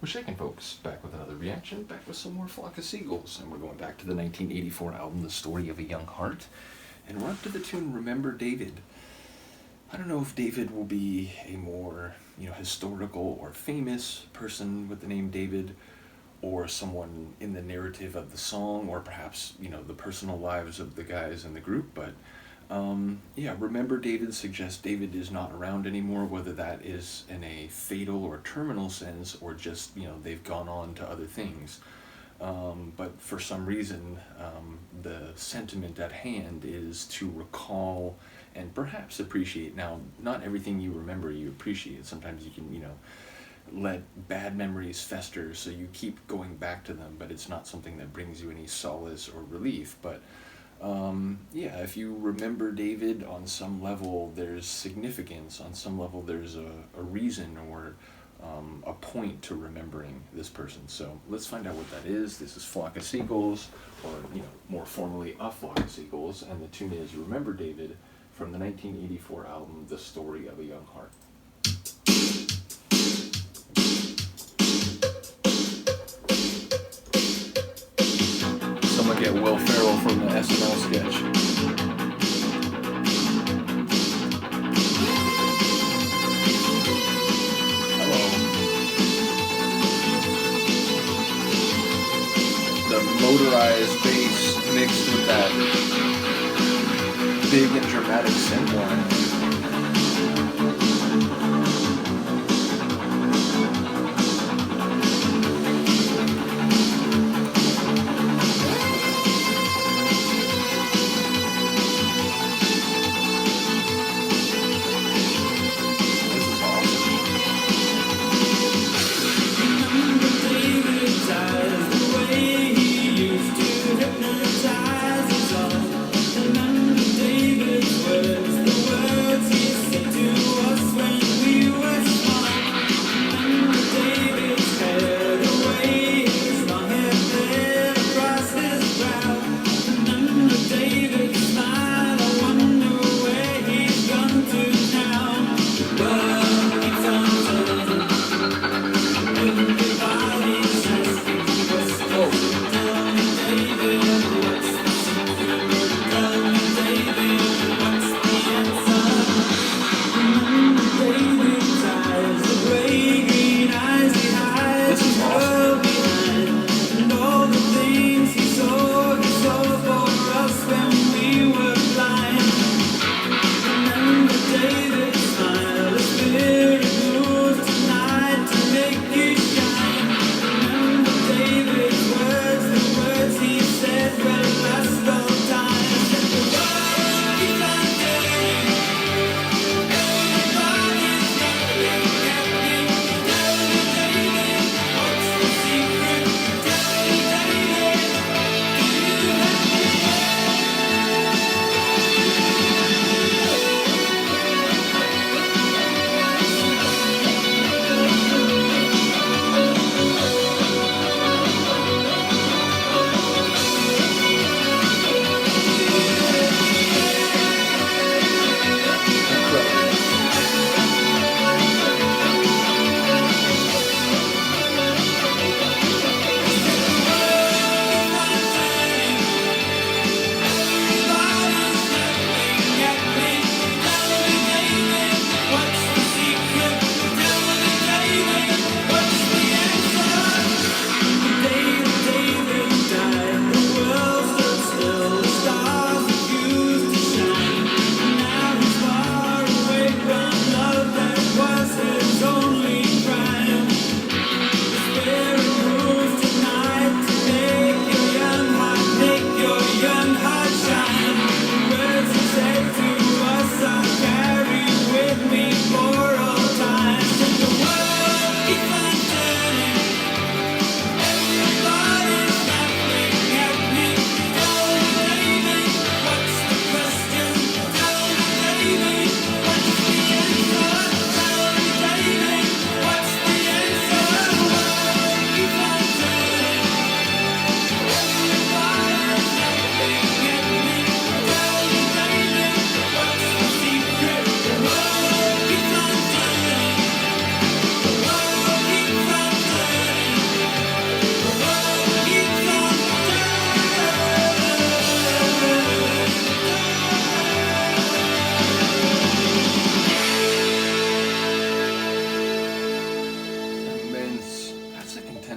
We're shaking, folks. Back with another reaction, back with some more Flock of Seagulls, and we're going back to the 1984 album, The Story of a Young Heart, and we're up to the tune Remember David. I don't know if David will be a more, historical or famous person with the name David, or someone in the narrative of the song, or perhaps, the personal lives of the guys in the group, but Remember David suggests David is not around anymore, whether that is in a fatal or terminal sense, or just, they've gone on to other things. But for some reason, the sentiment at hand is to recall and perhaps appreciate. Now, not everything you remember you appreciate. Sometimes you can, let bad memories fester, so you keep going back to them, but it's not something that brings you any solace or relief. But if you remember David, on some level there's significance, on some level there's a reason or a point to remembering this person. So let's find out what that is. This is Flock of Seagulls, or more formally A Flock of Seagulls, and the tune is Remember David from the 1984 album The Story of a Young Heart. Someone get Will Ferrell from the SNL sketch. Hello. The motorized bass mixed with that big and dramatic synth line. Hypnotize us all. Remember David's words, the words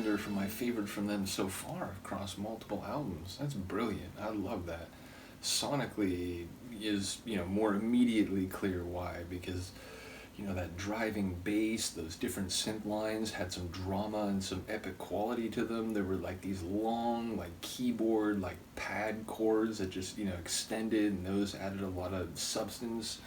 cylinder from my favorite from them so far across multiple albums. That's brilliant. I love that. Sonically is, more immediately clear why, because that driving bass, those different synth lines had some drama and some epic quality to them. There were like these long, like keyboard, like pad chords that just, extended, and those added a lot of substance.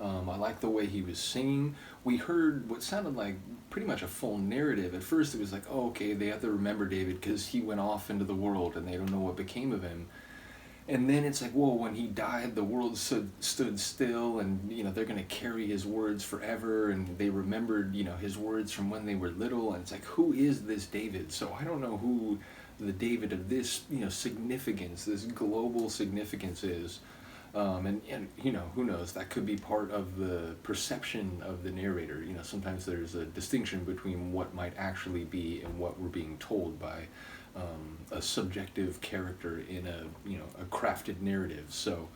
I like the way he was singing. We heard what sounded like pretty much a full narrative. At first it was like, oh, okay, they have to remember David because he went off into the world and they don't know what became of him. And then it's like, whoa, when he died, the world stood still, and they're gonna carry his words forever, and they remembered his words from when they were little, and it's like, who is this David? So I don't know who the David of this significance, this global significance is, and who knows? That could be part of the perception of the narrator. Sometimes there's a distinction between what might actually be and what we're being told by a subjective character in a crafted narrative. So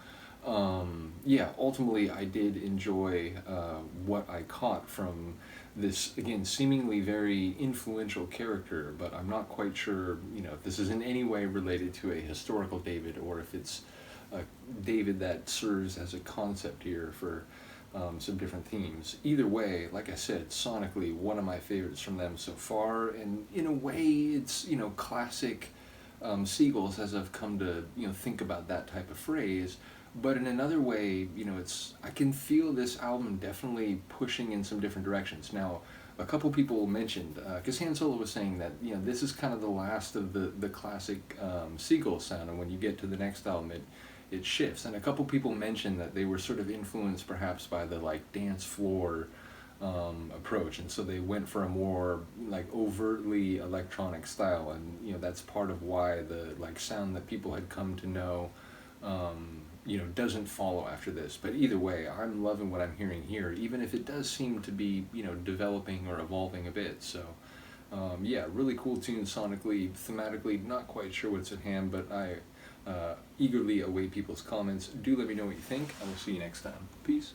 ultimately I did enjoy what I caught from this, again, seemingly very influential character, but I'm not quite sure if this is in any way related to a historical David, or if it's a David that serves as a concept here for some different themes. Either way, like I said, sonically, one of my favorites from them so far, and in a way, it's classic Seagulls, as I've come to think about that type of phrase. But in another way, I can feel this album definitely pushing in some different directions. Now, a couple people mentioned, because Han Solo was saying that this is kind of the last of the classic Seagull sound, and when you get to the next album, it shifts. And a couple people mentioned that they were sort of influenced perhaps by the dance floor approach, and so they went for a more overtly electronic style, and that's part of why the sound that people had come to know doesn't follow after this. But either way, I'm loving what I'm hearing here, even if it does seem to be developing or evolving a bit. So really cool tune sonically. Thematically, not quite sure what's at hand, but I eagerly await people's comments. Do let me know what you think. I will see you next time. Peace.